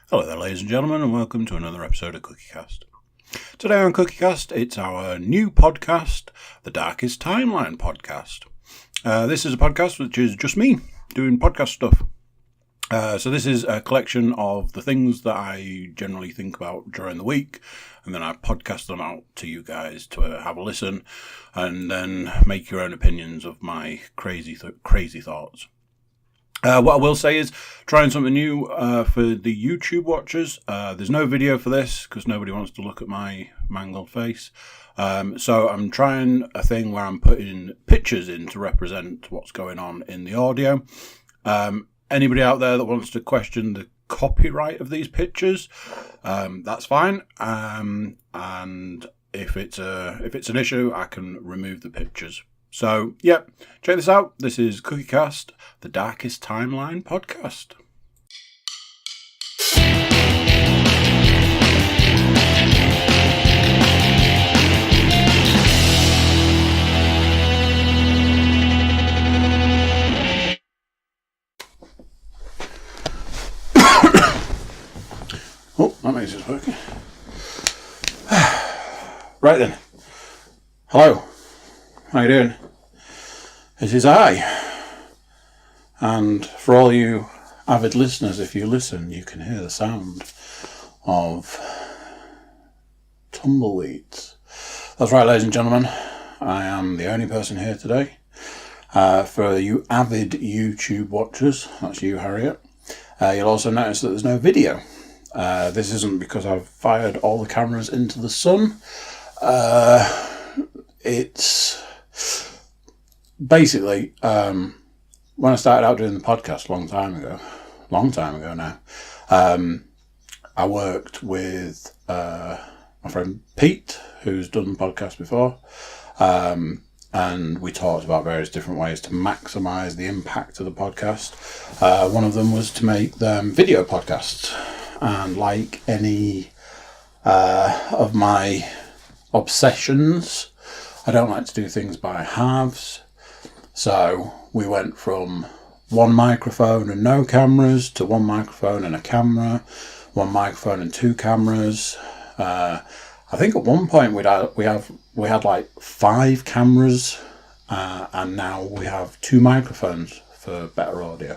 Hello there, ladies and gentlemen, and welcome to another episode of Cookiecast. Today on Cookiecast, it's our new podcast, the Darkest Timeline podcast. This is a podcast which is just me doing podcast stuff. So this is a collection of the things that I generally think about during the week, and then I podcast them out to you guys to have a listen, and then make your own opinions of my crazy thoughts. What I will say is trying something new for the YouTube watchers. There's no video for this because nobody wants to look at my mangled face. So I'm trying a thing where I'm putting pictures in to represent what's going on in the audio. Anybody out there that wants to question the copyright of these pictures, that's fine. And if it's an issue, I can remove the pictures. So, yeah, check this out. This is Cookiecast, the Darkest Timeline podcast. Oh, that makes it working. Right then. Hello. How you doing? It is I. And for all you avid listeners, if you listen, you can hear the sound of tumbleweeds. That's right, ladies and gentlemen. I am the only person here today. For you avid YouTube watchers, that's you, Harriet. You'll also notice that there's no video. This isn't because I've fired all the cameras into the sun. It's basically when I started out doing the podcast a long time ago now, I worked with my friend Pete, who's done the podcast before, and we talked about various different ways to maximise the impact of the podcast. One of them was to make them video podcasts, and like any of my obsessions, I don't like to do things by halves. So we went from one microphone and no cameras to one microphone and a camera, one microphone and two cameras. I think at one point we had like 5 cameras, and now we have 2 microphones for better audio.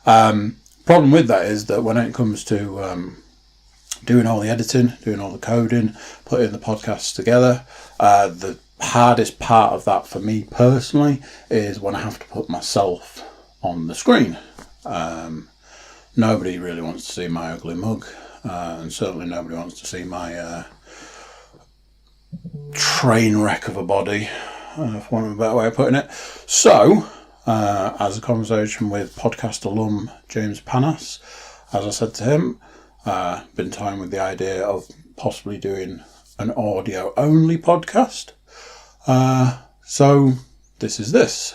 Problem with that is that when it comes to doing all the editing, doing all the coding, putting the podcasts together, the hardest part of that for me personally is when I have to put myself on the screen. Nobody really wants to see my ugly mug, and certainly nobody wants to see my train wreck of a body, for want of a better way of putting it. So, as a conversation with podcast alum James Panas, as I said to him, been toying with the idea of possibly doing an audio-only podcast. So this is this.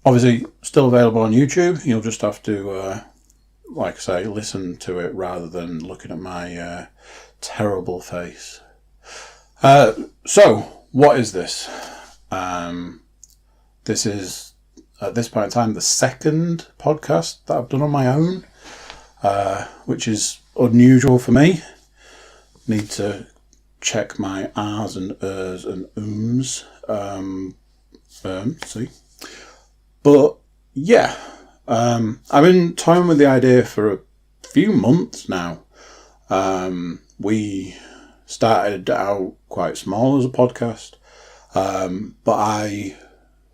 Obviously, still available on YouTube. You'll just have to, like I say, listen to it rather than looking at my terrible face. So, what is this? This is, at this point in time, the second podcast that I've done on my own, which is unusual for me. Need to check my R's and R's and ums. See. But, yeah. I've been toying with the idea for a few months now. We started out quite small as a podcast, but I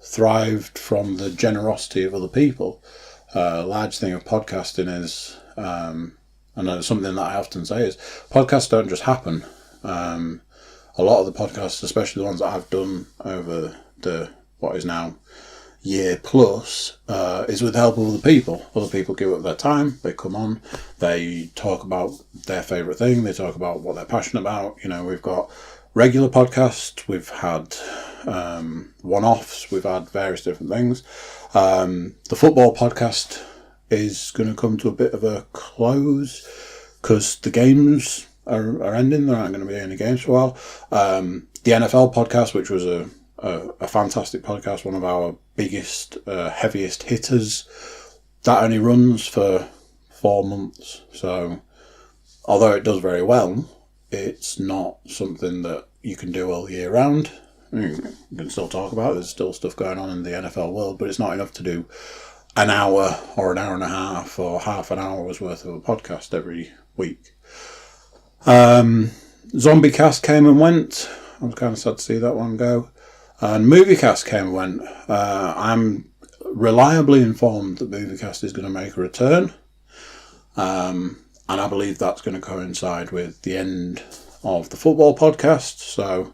thrived from the generosity of other people. A large thing of podcasting is, and it's something that I often say is, podcasts don't just happen. A lot of the podcasts, especially the ones that I've done over the what is now year plus, is with the help of other people. Other people give up their time, they come on, they talk about their favourite thing, they talk about what they're passionate about. You know, we've got regular podcasts, we've had one-offs, we've had various different things. The football podcast is going to come to a bit of a close because the games are ending. There aren't going to be any games for a while. The NFL podcast, which was a fantastic podcast, one of our biggest, heaviest hitters, that only runs for 4 months. So although it does very well, it's not something that you can do all year round. I mean, you can still talk about it. There's still stuff going on in the NFL world, but it's not enough to do an hour or an hour and a half or half an hour's worth of a podcast every week. Zombiecast came and went. I was kind of sad to see that one go. And Moviecast came and went. I'm reliably informed that Moviecast is going to make a return. And I believe that's going to coincide with the end of the football podcast. So,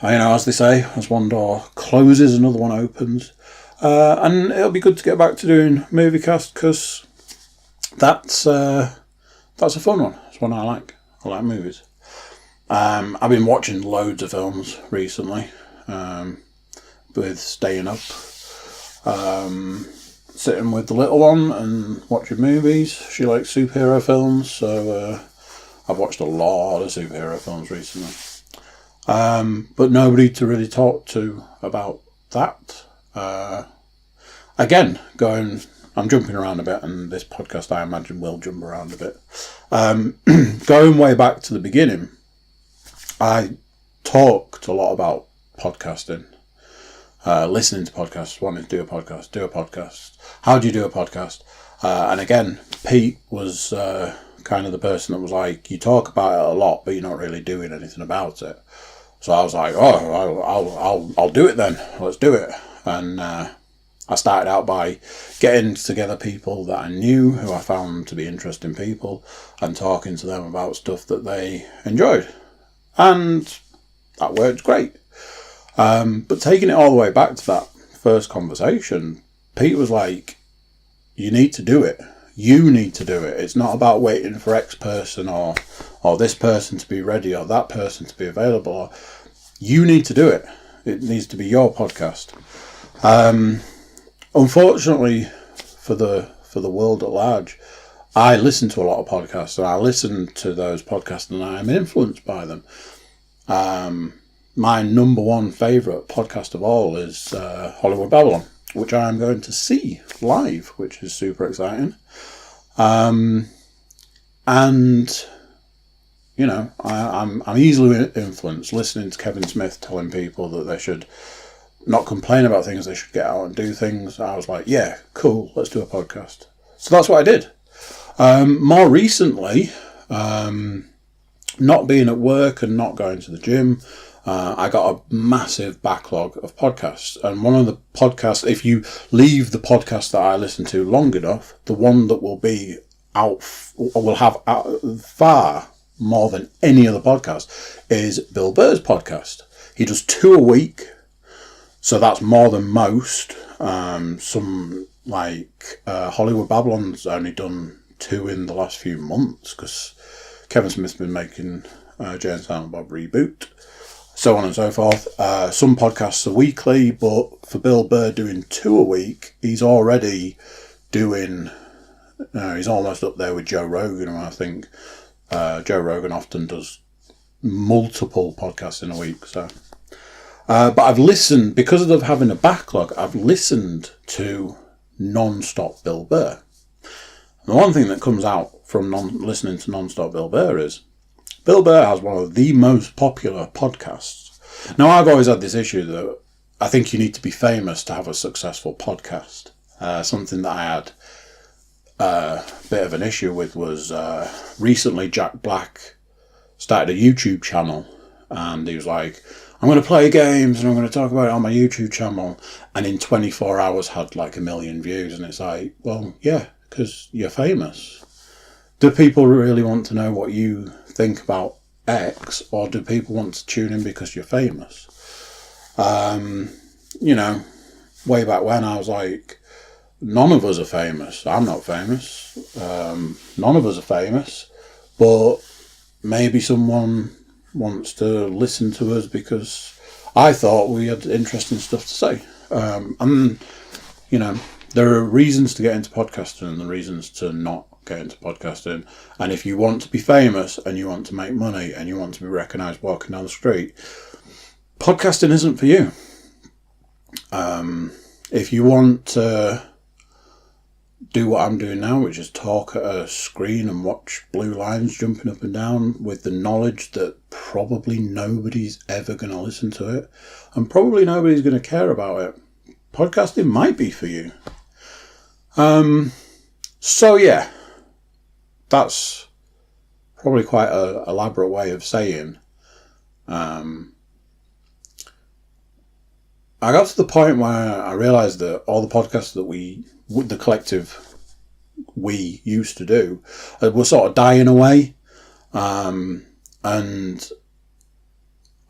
as they say, as one door closes, another one opens. And it'll be good to get back to doing Moviecast because that's a fun one. It's one I like. I like movies. I've been watching loads of films recently, with staying up, sitting with the little one and watching movies. She likes superhero films, so I've watched a lot of superhero films recently. But nobody to really talk to about that. Again, I'm jumping around a bit, and this podcast, I imagine, will jump around a bit. Going way back to the beginning, I talked a lot about podcasting, listening to podcasts, wanting to do a podcast. How do you do a podcast? And again, Pete was kind of the person that was like, you talk about it a lot, but you're not really doing anything about it. So I was like, I'll do it then. Let's do it. And I started out by getting together people that I knew, who I found to be interesting people, and talking to them about stuff that they enjoyed. And that worked great. But taking it all the way back to that first conversation, Pete was like, you need to do it. You need to do it. It's not about waiting for X person or this person to be ready or that person to be available. You need to do it. It needs to be your podcast. Unfortunately for the world at large, I listen to a lot of podcasts, and I listen to those podcasts and I am influenced by them. My number one favourite podcast of all is Hollywood Babylon, which I am going to see live, which is super exciting. And I'm easily influenced listening to Kevin Smith telling people that they should not complain about things, they should get out and do things. I was like, yeah, cool, let's do a podcast. So that's what I did. More recently, not being at work and not going to the gym, I got a massive backlog of podcasts. And one of the podcasts, if you leave the podcast that I listen to long enough, the one that will be out, will have far more than any other podcast, is Bill Burr's podcast. He does 2 a week, so that's more than most. Some Hollywood Babylon's only done 2 in the last few months because Kevin Smith's been making Jay and Silent Bob Reboot, so on and so forth. Some podcasts are weekly, but for Bill Burr doing 2 a week, he's already doing, he's almost up there with Joe Rogan, and I think Joe Rogan often does multiple podcasts in a week. So, but I've listened, because of having a backlog, I've listened to non-stop Bill Burr. The one thing that comes out from listening to non-stop Bill Burr is Bill Burr has one of the most popular podcasts. Now, I've always had this issue that I think you need to be famous to have a successful podcast. Something that I had a bit of an issue with was recently Jack Black started a YouTube channel, and he was like, I'm going to play games and I'm going to talk about it on my YouTube channel, and in 24 hours had like 1 million views. And it's like, well, yeah, because you're famous. Do people really want to know what you think about X, or do people want to tune in because you're famous? Way back when I was like, none of us are famous. I'm not famous. None of us are famous, but maybe someone wants to listen to us because I thought we had interesting stuff to say. There are reasons to get into podcasting and the reasons to not get into podcasting. And if you want to be famous and you want to make money and you want to be recognised walking down the street, podcasting isn't for you. If you want to do what I'm doing now, which is talk at a screen and watch blue lines jumping up and down with the knowledge that probably nobody's ever going to listen to it and probably nobody's going to care about it. Podcasting might be for you. So yeah, that's probably quite an elaborate way of saying I got to the point where I realised that all the podcasts that the collective we used to do, were sort of dying away. And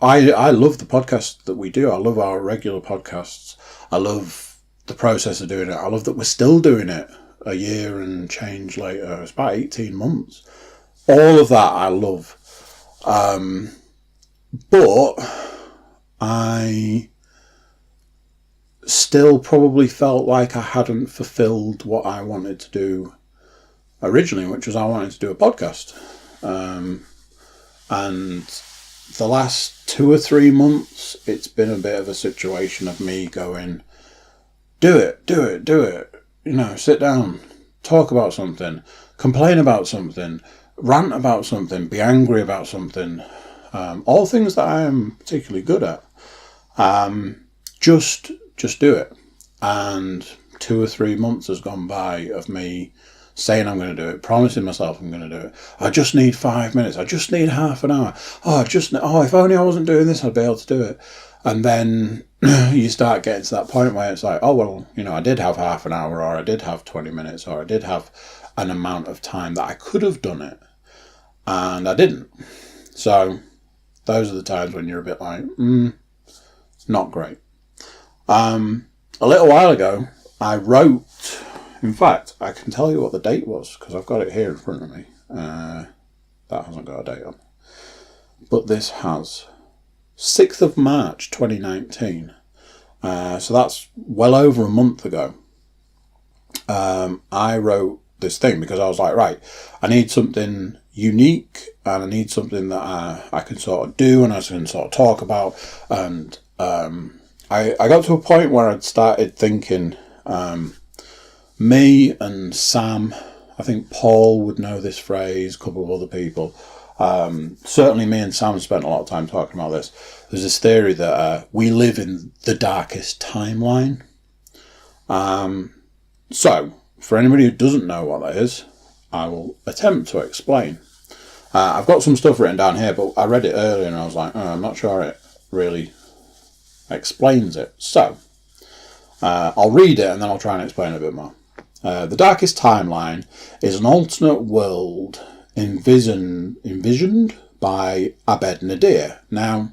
I love the podcast that we do. I love our regular podcasts. I love the process of doing it. I love that we're still doing it a year and change later. It's about 18 months. All of that I love. But I still probably felt like I hadn't fulfilled what I wanted to do originally, which was I wanted to do a podcast. And the last 2 or 3 months, it's been a bit of a situation of me going, do it. Sit down, talk about something, complain about something, rant about something, be angry about something. All things that I am particularly good at. Just do it. And 2 or 3 months has gone by of me saying I'm going to do it, promising myself I'm going to do it. I just need 5 minutes. I just need half an hour. If only I wasn't doing this, I'd be able to do it. And then you start getting to that point where it's like, I did have half an hour, or I did have 20 minutes, or I did have an amount of time that I could have done it. And I didn't. So those are the times when you're a bit like, it's not great. A little while ago, I wrote, in fact, I can tell you what the date was, because I've got it here in front of me. That hasn't got a date on. But this has. 6th of March 2019. So that's well over a month ago. I wrote this thing because I was like, right, I need something unique and I need something that I can sort of do and I can sort of talk about. And I got to a point where I'd started thinking, me and Sam, I think Paul would know this phrase, a couple of other people. Certainly me and Sam spent a lot of time talking about this. There's this theory that we live in the darkest timeline. So, for anybody who doesn't know what that is, I will attempt to explain. I've got some stuff written down here, but I read it earlier and I was like, I'm not sure it really explains it. So, I'll read it and then I'll try and explain it a bit more. The darkest timeline is an alternate world envisioned by Abed Nadir. Now,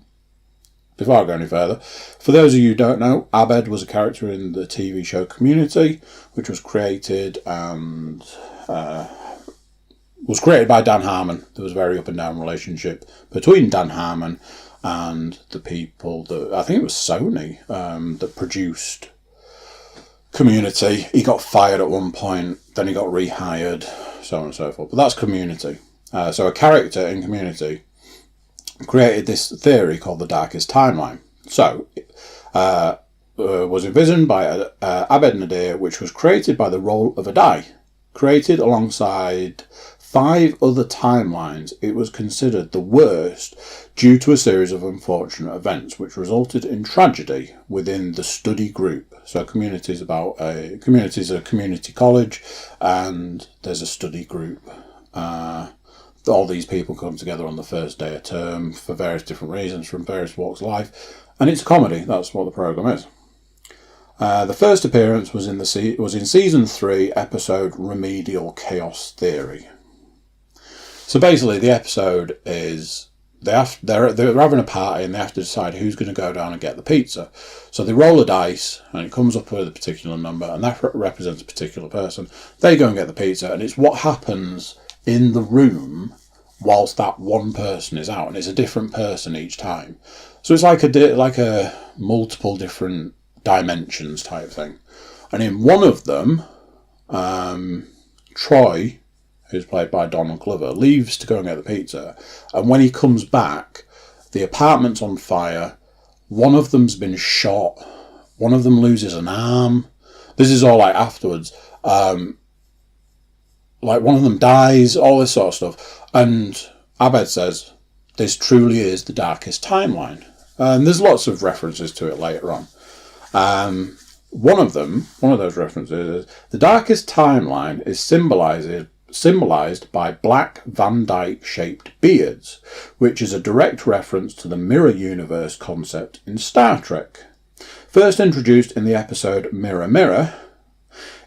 before I go any further, for those of you who don't know, Abed was a character in the TV show Community, which was created and was created by Dan Harmon. There was a very up and down relationship between Dan Harmon and the people that, I think it was Sony, that produced Community. He got fired at one point, then he got rehired, so on and so forth. But that's Community. So a character in Community created this theory called the darkest timeline. So, was envisioned by Abed Nadir, which was created by the roll of a die. Created alongside 5 other timelines, it was considered the worst due to a series of unfortunate events which resulted in tragedy within the study group. So Community is a community college and there's a study group. All these people come together on the first day of term for various different reasons from various walks of life. And it's a comedy, that's what the programme is. The first appearance was in season 3, episode Remedial Chaos Theory. So basically, the episode is they're having a party and they have to decide who's going to go down and get the pizza. So they roll a dice and it comes up with a particular number and that represents a particular person. They go and get the pizza and it's what happens in the room whilst that one person is out, and it's a different person each time. So it's like a multiple different dimensions type thing. And in one of them, Troy, who's played by Donald Glover, leaves to go and get the pizza. And when he comes back, the apartment's on fire. One of them's been shot. One of them loses an arm. This is all like afterwards. like one of them dies, all this sort of stuff. And Abed says, this truly is the darkest timeline. And there's lots of references to it later on. One of those references is, the darkest timeline is symbolised by black Van Dyke shaped beards, which is a direct reference to the mirror universe concept in Star Trek. First introduced in the episode Mirror Mirror,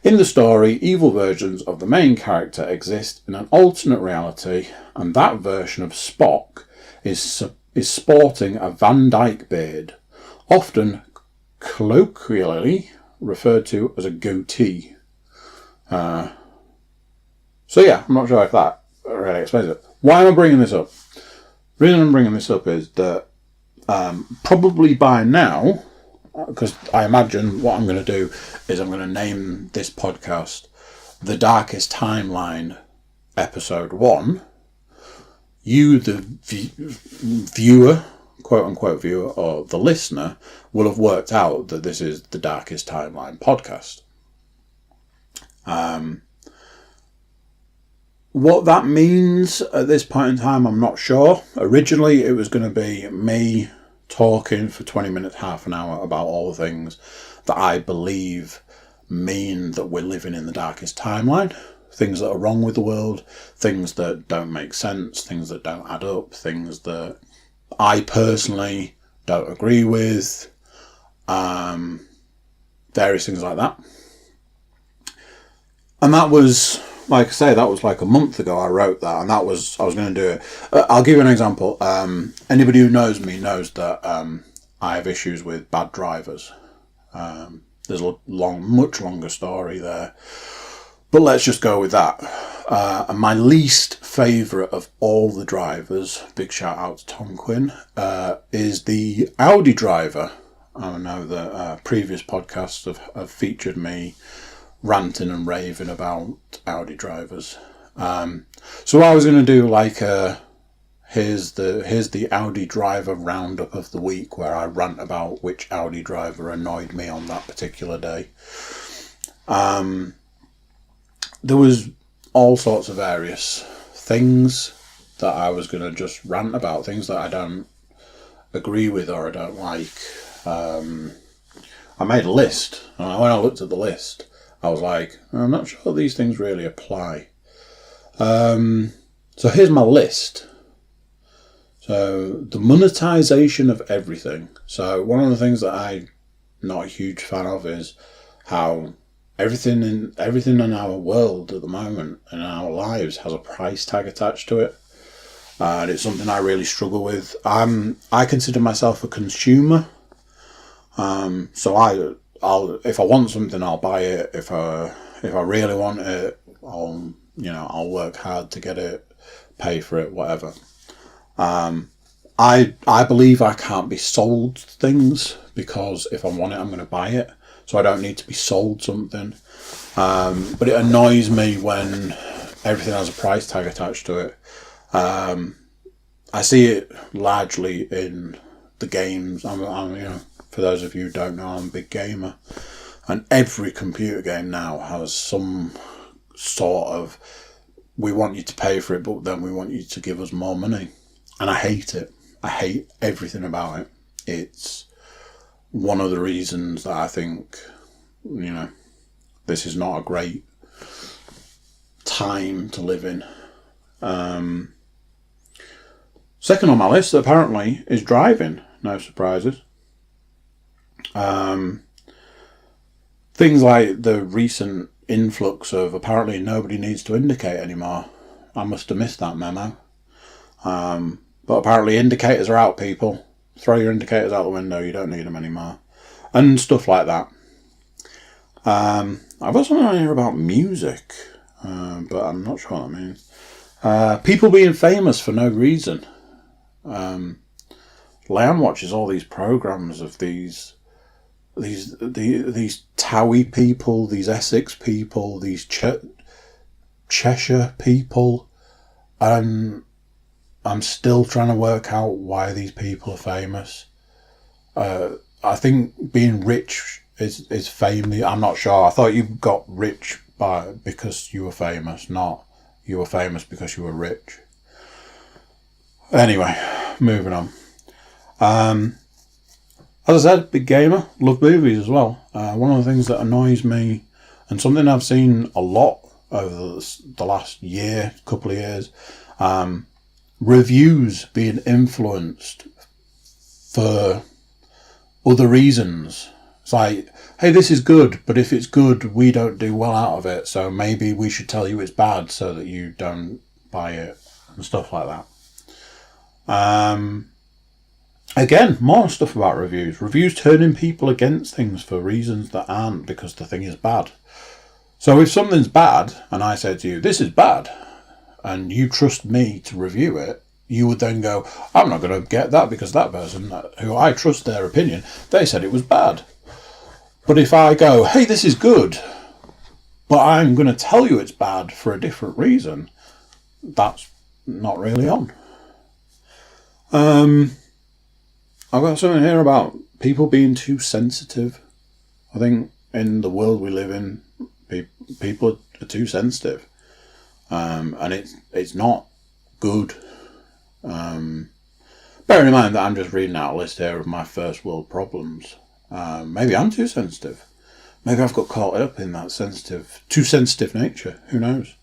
in the story, evil versions of the main character exist in an alternate reality, and that version of Spock is sporting a Van Dyke beard, often colloquially referred to as a goatee. So yeah, I'm not sure if that really explains it. Why am I bringing this up? The reason I'm bringing this up is that probably by now, because I imagine what I'm going to do is I'm going to name this podcast The Darkest Timeline Episode 1. You, the viewer, quote-unquote viewer, or the listener, will have worked out that this is the Darkest Timeline podcast. What that means at this point in time, I'm not sure. Originally, it was going to be me talking for 20 minutes, half an hour about all the things that I believe mean that we're living in the darkest timeline. Things that are wrong with the world, things that don't make sense, things that don't add up, things that I personally don't agree with, various things like that. And that was, like I say, that was like a month ago I wrote that, and I was going to do it. I'll give you an example. Anybody who knows me knows that I have issues with bad drivers. There's a much longer story there. But let's just go with that. And my least favourite of all the drivers, big shout out to Tom Quinn, is the Audi driver. I know that previous podcasts have featured me ranting and raving about Audi drivers. So I was going to do like here's the Audi driver roundup of the week, where I rant about which Audi driver annoyed me on that particular day. There was all sorts of various things that I was going to just rant about, things that I don't agree with or I don't like. I made a list, and when I looked at the list, I was like, I'm not sure these things really apply. So here's my list. So the monetization of everything. So one of the things that I'm not a huge fan of is how everything in our world at the moment, in our lives, has a price tag attached to it. And it's something I really struggle with. I consider myself a consumer. So I'll if I want something, I'll buy it. If I really want it, I'll work hard to get it, pay for it, whatever. I believe I can't be sold things, because if I want it, I'm going to buy it. So I don't need to be sold something. But it annoys me when everything has a price tag attached to it. I see it largely in the games. I'm for those of you who don't know, I'm a big gamer, and every computer game now has some sort of, we want you to pay for it, but then we want you to give us more money. And I hate it. I hate everything about it. It's one of the reasons that I think, this is not a great time to live in. Second on my list, apparently, is driving. No surprises. Things like the recent influx of apparently nobody needs to indicate anymore. I must have missed that memo. But apparently indicators are out, people. Throw your indicators out the window, you don't need them anymore. And stuff like that. I've also known here about music, but I'm not sure what that means. People being famous for no reason. Leanne watches all these programs of these Towie people, these Essex people, these Cheshire people, and I'm still trying to work out why these people are famous. I think being rich is fame. I'm not sure. I thought you got rich because you were famous, not you were famous because you were rich. Anyway, moving on. As I said, big gamer, love movies as well. One of the things that annoys me, and something I've seen a lot over the last year, couple of years, reviews being influenced for other reasons. It's like, hey, this is good, but if it's good, we don't do well out of it, so maybe we should tell you it's bad so that you don't buy it, and stuff like that. Again, more stuff about reviews. Reviews turning people against things for reasons that aren't because the thing is bad. So if something's bad, and I say to you, this is bad, and you trust me to review it, you would then go, I'm not going to get that because that person, who I trust their opinion, they said it was bad. But if I go, hey, this is good, but I'm going to tell you it's bad for a different reason, that's not really on. I've got something here about people being too sensitive. I think in the world we live in, people are too sensitive. And it's not good. Bearing in mind that I'm just reading out a list here of my first world problems. Maybe I'm too sensitive. Maybe I've got caught up in that too sensitive nature. Who knows?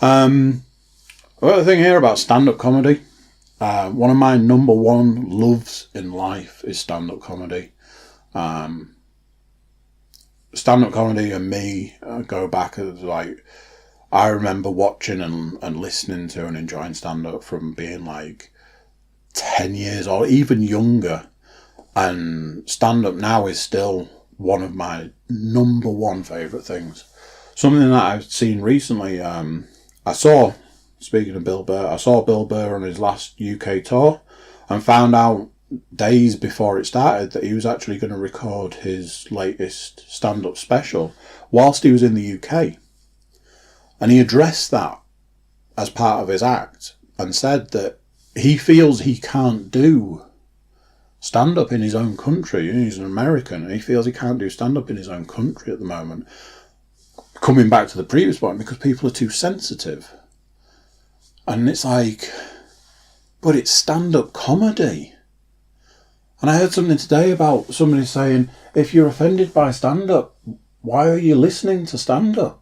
I've got a thing here about stand-up comedy. One of my number one loves in life is stand-up comedy. Stand-up comedy and me go back as like, I remember watching and listening to and enjoying stand-up from being like 10 years or even younger. And stand-up now is still one of my number one favourite things. Something that I've seen recently, speaking of Bill Burr, I saw Bill Burr on his last UK tour and found out days before it started that he was actually going to record his latest stand-up special whilst he was in the UK. And he addressed that as part of his act and said that he feels he can't do stand-up in his own country. He's an American and he feels he can't do stand-up in his own country at the moment. Coming back to the previous point, because people are too sensitive. And it's like, but it's stand-up comedy. And I heard something today about somebody saying, if you're offended by stand-up, why are you listening to stand-up?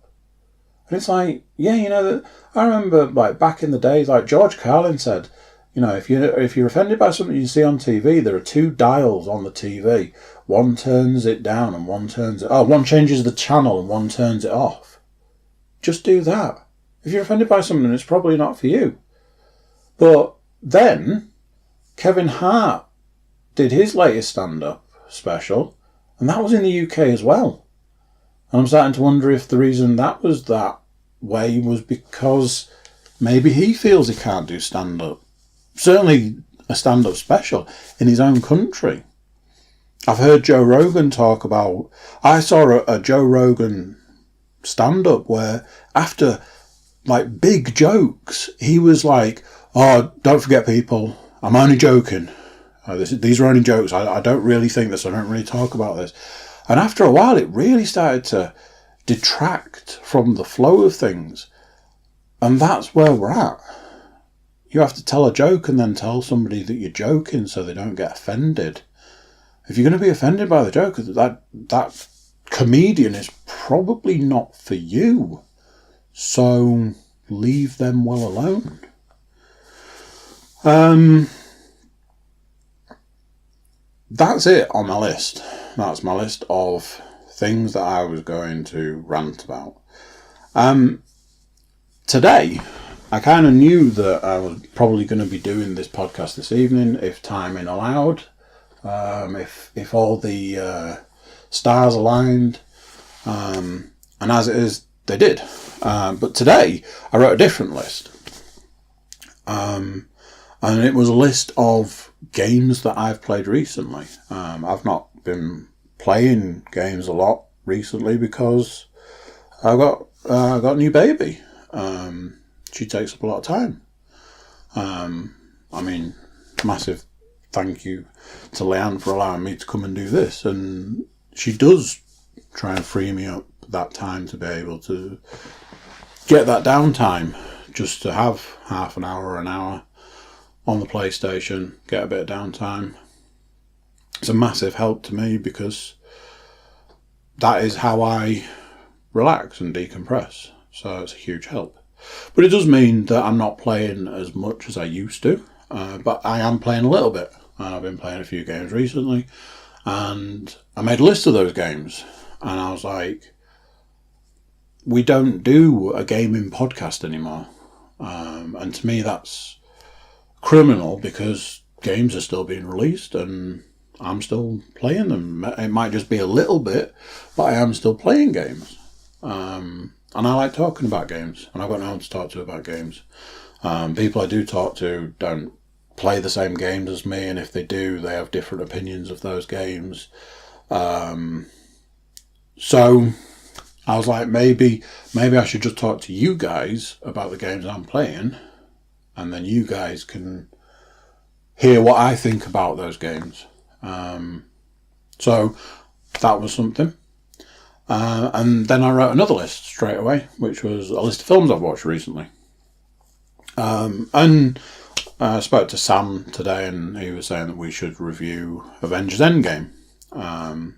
And it's like, yeah, I remember like back in the days, like George Carlin said, if you're offended by something you see on TV, there are two dials on the TV. One turns it down and one changes the channel and one turns it off. Just do that. If you're offended by something, it's probably not for you. But then, Kevin Hart did his latest stand-up special, and that was in the UK as well. And I'm starting to wonder if the reason that was that way was because maybe he feels he can't do stand-up. Certainly a stand-up special in his own country. I've heard Joe Rogan talk about... I saw a Joe Rogan stand-up where after... like big jokes, he was like, oh, don't forget people, I'm only joking. These are only jokes. I don't really think this. I don't really talk about this. And after a while, it really started to detract from the flow of things. And that's where we're at. You have to tell a joke and then tell somebody that you're joking so they don't get offended. If you're going to be offended by the joke, that comedian is probably not for you. So leave them well alone. That's it on my list. That's my list of things that I was going to rant about. Today, I kind of knew that I was probably going to be doing this podcast this evening if timing allowed, if all the stars aligned, and as it is, they did. But today, I wrote a different list. And it was a list of games that I've played recently. I've not been playing games a lot recently because I got a new baby. She takes up a lot of time. Massive thank you to Leanne for allowing me to come and do this. And she does try and free me up that time to be able to get that downtime, just to have half an hour or an hour on the PlayStation, get a bit of downtime. It's a massive help to me because that is how I relax and decompress. So it's a huge help. But it does mean that I'm not playing as much as I used to. But I am playing a little bit. I've been playing a few games recently. And I made a list of those games. And I was like, we don't do a gaming podcast anymore. And to me that's criminal because games are still being released and I'm still playing them. It might just be a little bit, but I am still playing games. And I like talking about games, and I've got no one to talk to about games. People I do talk to don't play the same games as me, and if they do, they have different opinions of those games. So I was like, maybe I should just talk to you guys about the games I'm playing, and then you guys can hear what I think about those games. So that was something. And then I wrote another list straight away, which was a list of films I've watched recently. And I spoke to Sam today, and he was saying that we should review Avengers Endgame. And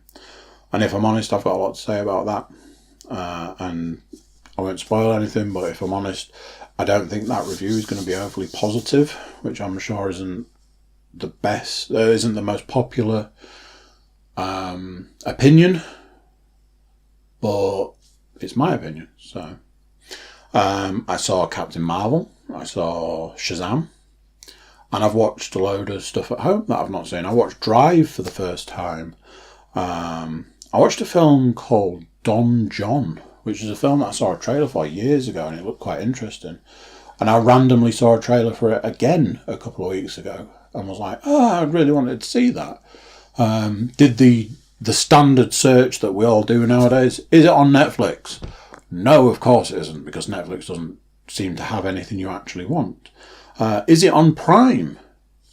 if I'm honest, I've got a lot to say about that. And I won't spoil anything, but if I'm honest, I don't think that review is going to be overly positive, which I'm sure isn't the best, isn't the most popular opinion, but it's my opinion. So I saw Captain Marvel, I saw Shazam, and I've watched a load of stuff at home that I've not seen. I watched Drive for the first time. I watched a film called Don John, which is a film that I saw a trailer for years ago, and it looked quite interesting. And I randomly saw a trailer for it again a couple of weeks ago, and was like, oh, I really wanted to see that. Did the standard search that we all do nowadays. Is it on Netflix? No, of course it isn't, because Netflix doesn't seem to have anything you actually want. Is it on Prime?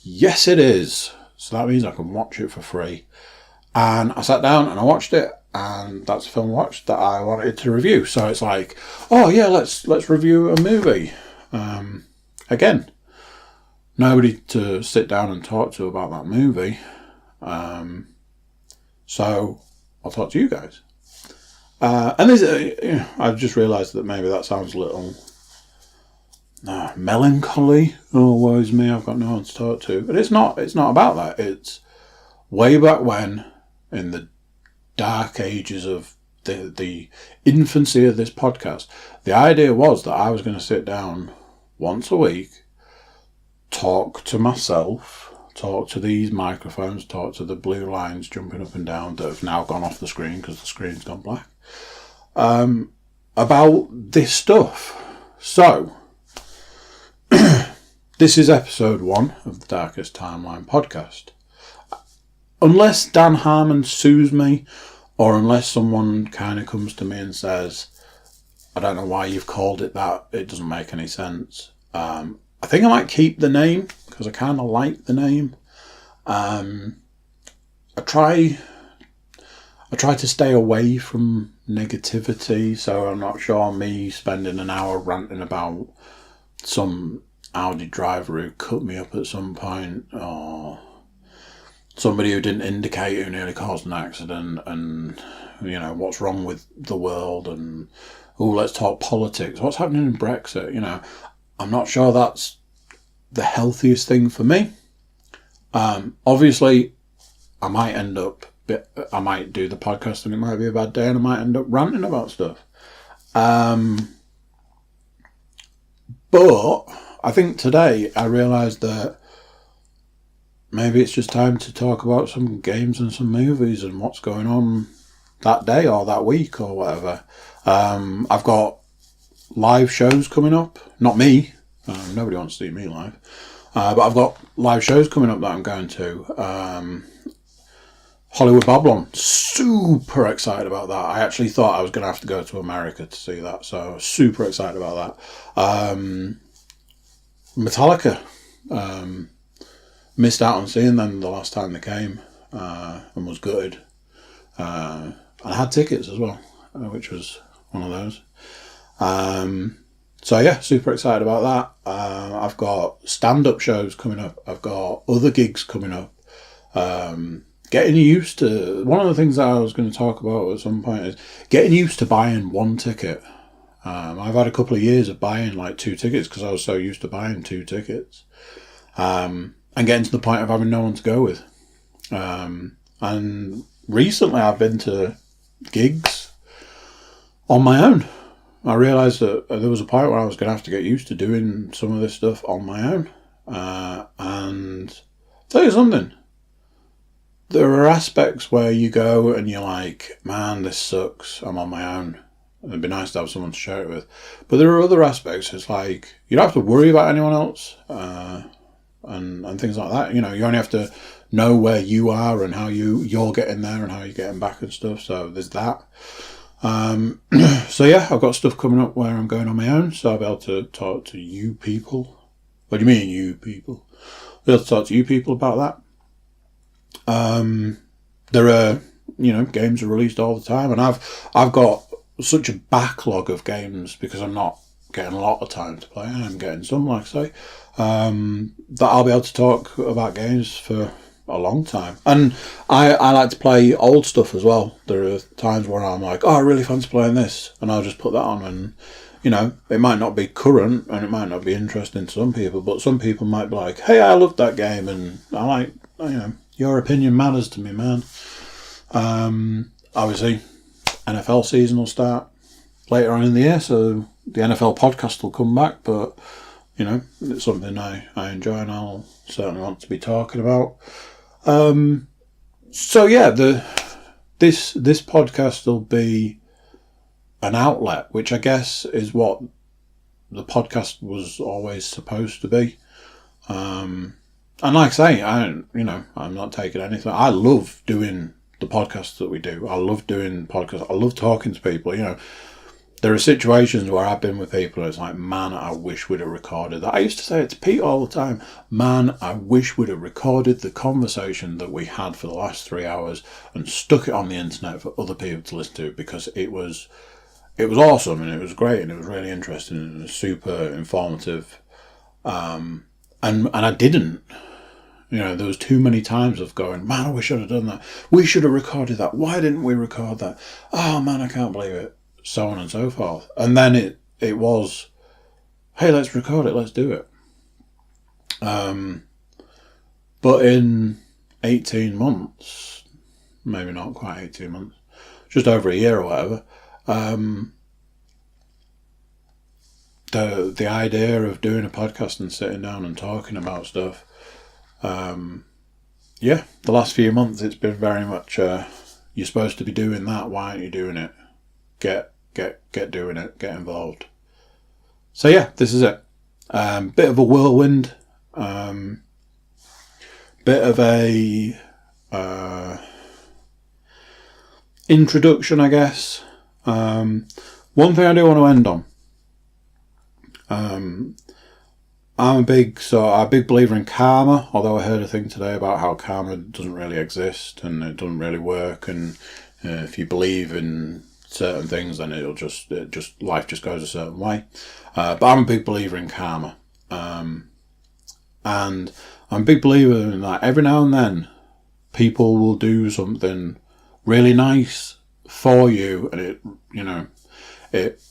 Yes, it is. So that means I can watch it for free. And I sat down and I watched it, and that's a film I watched that I wanted to review. So it's like, oh yeah, let's review a movie. Again, nobody to sit down and talk to about that movie. So I'll talk to you guys. And this, I've just realised that maybe that sounds a little melancholy. Oh, woe is me, I've got no one to talk to. But it's not about that. It's way back when, in the dark ages of the infancy of this podcast, the idea was that I was going to sit down once a week, talk to myself, talk to these microphones, talk to the blue lines jumping up and down that have now gone off the screen because the screen's gone black, about this stuff. So, this is episode 1 of the Darkest Timeline podcast. Unless Dan Harmon sues me, or unless someone kind of comes to me and says, I don't know why you've called it that, it doesn't make any sense. I think I might keep the name, because I kind of like the name. I try to stay away from negativity, so I'm not sure me spending an hour ranting about some Audi driver who cut me up at some point, or somebody who didn't indicate who nearly caused an accident, and what's wrong with the world, and let's talk politics, what's happening in Brexit. I'm not sure that's the healthiest thing for me. Obviously I might do the podcast and it might be a bad day and I might end up ranting about stuff. But I think today I realised that maybe it's just time to talk about some games and some movies and what's going on that day or that week or whatever. I've got live shows coming up. Not me. Nobody wants to see me live. But I've got live shows coming up that I'm going to. Hollywood Babylon. Super excited about that. I actually thought I was going to have to go to America to see that. So super excited about that. Metallica. Missed out on seeing them the last time they came. And was gutted. And I had tickets as well. which was one of those. So yeah, super excited about that. I've got stand-up shows coming up. I've got other gigs coming up. Getting used to... One of the things that I was going to talk about at some point is getting used to buying one ticket. I've had a couple of years of buying like 2 tickets because I was so used to buying 2 tickets. And getting to the point of having no one to go with. And recently I've been to gigs on my own. I realised that there was a point where I was going to have to get used to doing some of this stuff on my own. And I'll tell you something. There are aspects where you go and you're like, man, this sucks. I'm on my own. It'd be nice to have someone to share it with. But there are other aspects. It's like, you don't have to worry about anyone else. And things like that. You know, you only have to know where you are and how you're getting there and how you're getting back and stuff. So there's that. So yeah, I've got stuff coming up where I'm going on my own, so I'll be able to talk to you people. What do you mean, you people? I'll be able to talk to you people about that. There are, games are released all the time, and I've got such a backlog of games because I'm not getting a lot of time to play, and I'm getting some, like I say, that I'll be able to talk about games for a long time. And I like to play old stuff as well. There are times where I'm like, I really fancy playing this, and I'll just put that on, and it might not be current and it might not be interesting to some people, but some people might be like, hey, I loved that game, and I like, your opinion matters to me, man. Obviously NFL season will start later on in the year, so the NFL podcast will come back, but it's something I enjoy and I'll certainly want to be talking about. So yeah, this podcast will be an outlet, which I guess is what the podcast was always supposed to be. And like I say, I'm not taking anything. I love doing the podcasts that we do. I love doing podcasts. I love talking to people. There are situations where I've been with people and it's like, man, I wish we'd have recorded that. I used to say it to Pete all the time. Man, I wish we'd have recorded the conversation that we had for the last 3 hours and stuck it on the internet for other people to listen to, because it was awesome and it was great and it was really interesting and it was super informative. And I didn't. There was too many times of going, man, I wish I'd have done that. We should have recorded that. Why didn't we record that? Oh man, I can't believe it. So on and so forth. And then it was, hey, let's record it, let's do it. But in 18 months, maybe not quite 18 months, just over a year or whatever, the idea of doing a podcast and sitting down and talking about stuff, the last few months it's been very much, you're supposed to be doing that, why aren't you doing it? Get doing it, get involved. So yeah, this is it. Bit of a whirlwind, bit of a introduction, I guess. One thing I do want to end on. I'm a big believer in karma, although I heard a thing today about how karma doesn't really exist and it doesn't really work, and if you believe in certain things, then life just goes a certain way. But I'm a big believer in karma. And I'm a big believer in that every now and then people will do something really nice for you, and it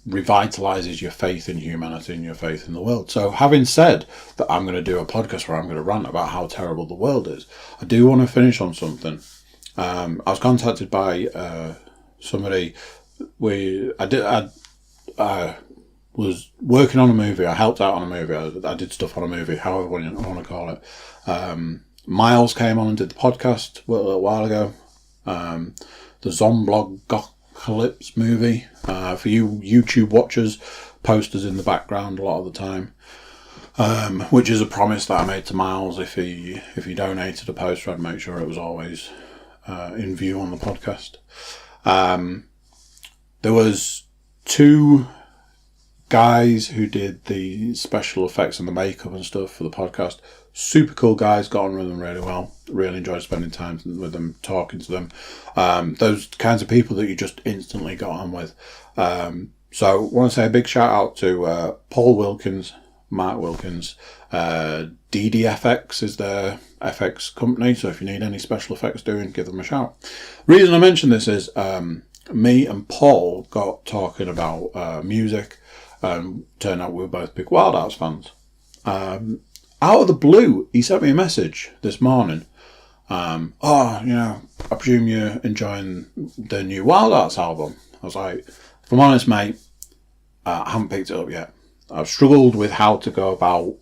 revitalizes your faith in humanity and your faith in the world. So having said that, I'm going to do a podcast where I'm going to rant about how terrible the world is, I do want to finish on something. I was contacted by somebody. I was working on a movie. I helped out on a movie. I did stuff on a movie, however you want to call it. Miles came on and did the podcast a little while ago. The Zomblogocalypse movie. For you YouTube watchers, posters in the background a lot of the time. Which is a promise that I made to Miles. If he donated a poster, I'd make sure it was always in view on the podcast. There was 2 guys who did the special effects and the makeup and stuff for the podcast. Super cool guys, got on with them really well. Really enjoyed spending time with them, talking to them. Those kinds of people that you just instantly got on with. So I want to say a big shout out to Paul Wilkins, Mark Wilkins. DDFX is their FX company, so if you need any special effects doing, give them a shout. The reason I mention this is me and Paul got talking about music, and turned out we were both big Wild Arts fans. Out of the blue, he sent me a message this morning. I presume you're enjoying the new Wild Arts album. I was like, if I'm honest, mate, I haven't picked it up yet. I've struggled with how to go about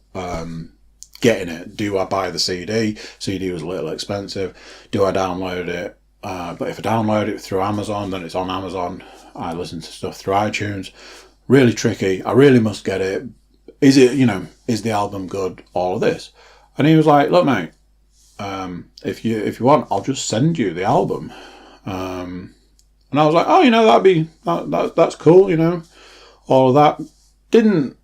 getting it. Do I buy the CD? CD was a little expensive. Do I download it? But if I download it through Amazon, then it's on Amazon. I listen to stuff through iTunes. Really tricky. I really must get it. Is the album good? All of this. And he was like, look, mate, if you want, I'll just send you the album. And I was like, oh, that's cool, all of that. Didn't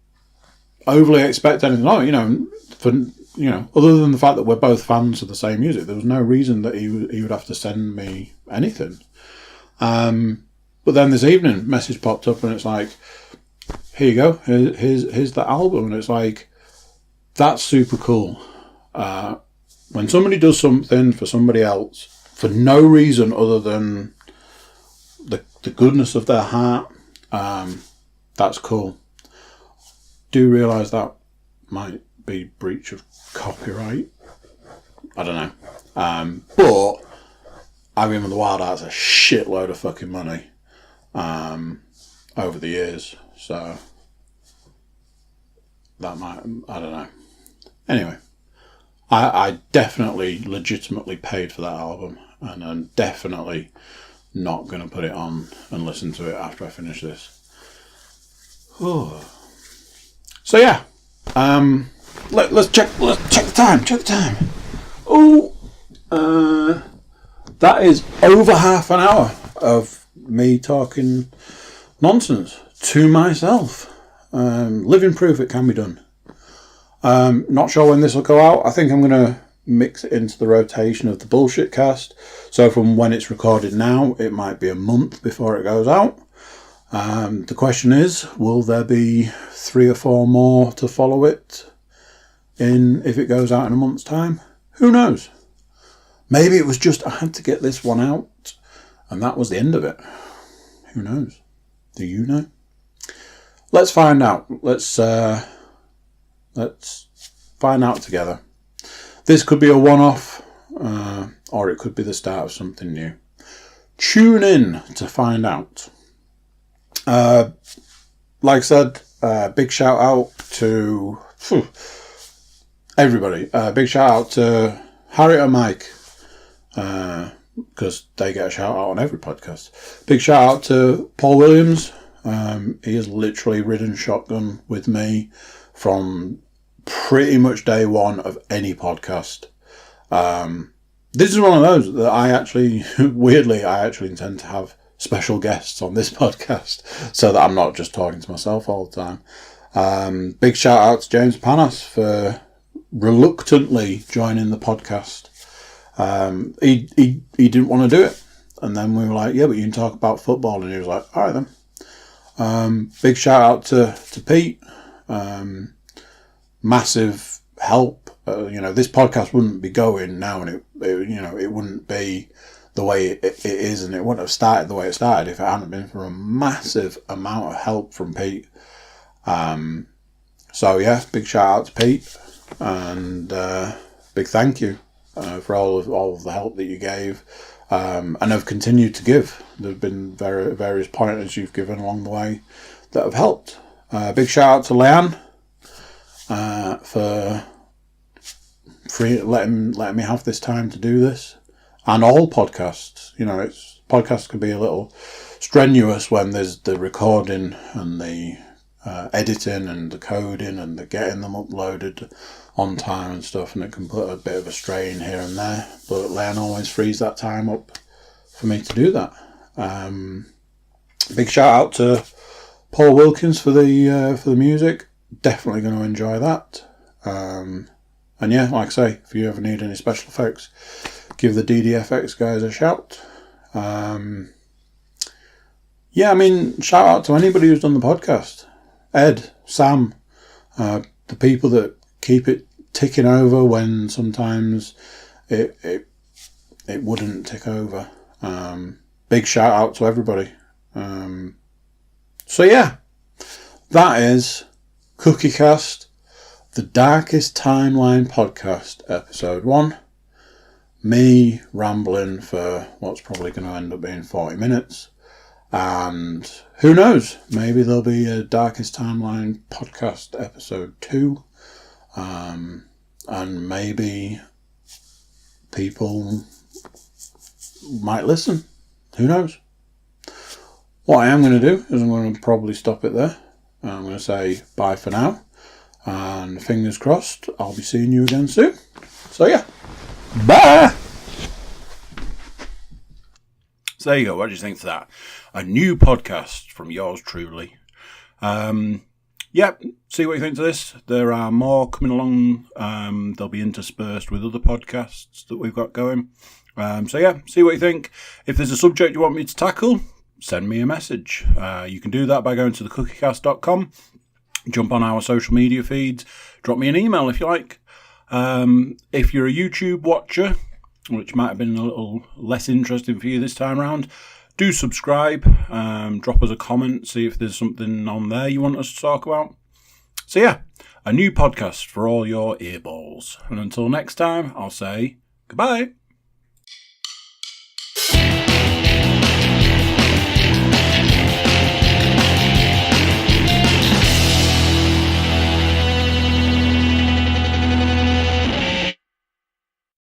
overly expect anything of it, other than the fact that we're both fans of the same music. There was no reason that he would have to send me anything. But then this evening, message popped up and it's like, here you go, here's the album. And it's like, that's super cool. When somebody does something for somebody else for no reason other than the goodness of their heart, that's cool. Do realise that might be breach of copyright. I don't know. But I've given the Wild Arts a shitload of fucking money over the years. So that might, I don't know. Anyway, I definitely legitimately paid for that album, and I'm definitely not going to put it on and listen to it after I finish this. So yeah, let's check the time. Check the time. That is over half an hour of me talking nonsense to myself. Living proof it can be done. Not sure when this will go out. I think I'm going to mix it into the rotation of the bullshit cast. So from when it's recorded now, it might be a month before it goes out. The question is, will there be 3 or 4 more to follow it if it goes out in a month's time? Who knows? Maybe it was just I had to get this one out and that was the end of it. Who knows? Do you know? Let's find out. Let's find out together. This could be a one-off, or it could be the start of something new. Tune in to find out. Like I said, big shout out to everybody. Big shout out to Harriet and Mike, because they get a shout out on every podcast. Big shout out to Paul Williams. He has literally ridden shotgun with me from pretty much day one of any podcast. This is one of those that I actually intend to have special guests on this podcast so that I'm not just talking to myself all the time. Big shout out to James Panas for reluctantly joining the podcast. He didn't want to do it, and then we were like, yeah, but you can talk about football, and he was like, all right then. Big shout out to Pete. Massive help. This podcast wouldn't be going now, and it wouldn't be the way it is, and it wouldn't have started the way it started if it hadn't been for a massive amount of help from Pete. So yeah, big shout out to Pete, and big thank you for all of the help that you gave, and have continued to give. There's been various pointers you've given along the way that have helped. Big shout out to Leanne for letting me have this time to do this, and all podcasts. Podcasts can be a little strenuous when there's the recording and the editing and the coding and the getting them uploaded on time and stuff, and it can put a bit of a strain here and there. But Leanne always frees that time up for me to do that. Big shout out to Paul Wilkins for the music. Definitely going to enjoy that. And yeah, like I say, if you ever need any special effects, give the DDFX guys a shout. Yeah, I mean, shout out to anybody who's done the podcast. Ed, Sam, the people that keep it ticking over when sometimes it wouldn't tick over. Big shout out to everybody. So yeah, that is Cookiecast, the Darkest Timeline podcast, episode 1. Me rambling for what's probably going to end up being 40 minutes. And who knows, maybe there'll be a Darkest Timeline podcast episode 2. And maybe people might listen. Who knows? What I am going to do is I'm going to probably stop it there. I'm going to say bye for now. And fingers crossed, I'll be seeing you again soon. So yeah, bye! So there you go. What do you think of that? A new podcast from yours truly. Yeah, see what you think of this. There are more coming along. They'll be interspersed with other podcasts that we've got going. So yeah, see what you think. If there's a subject you want me to tackle, send me a message. You can do that by going to thecookiecast.com. Jump on our social media feeds. Drop me an email if you like. If you're a YouTube watcher, which might have been a little less interesting for you this time around, do subscribe. Drop us a comment. See if there's something on there you want us to talk about. So yeah, a new podcast for all your earballs. And until next time, I'll say goodbye.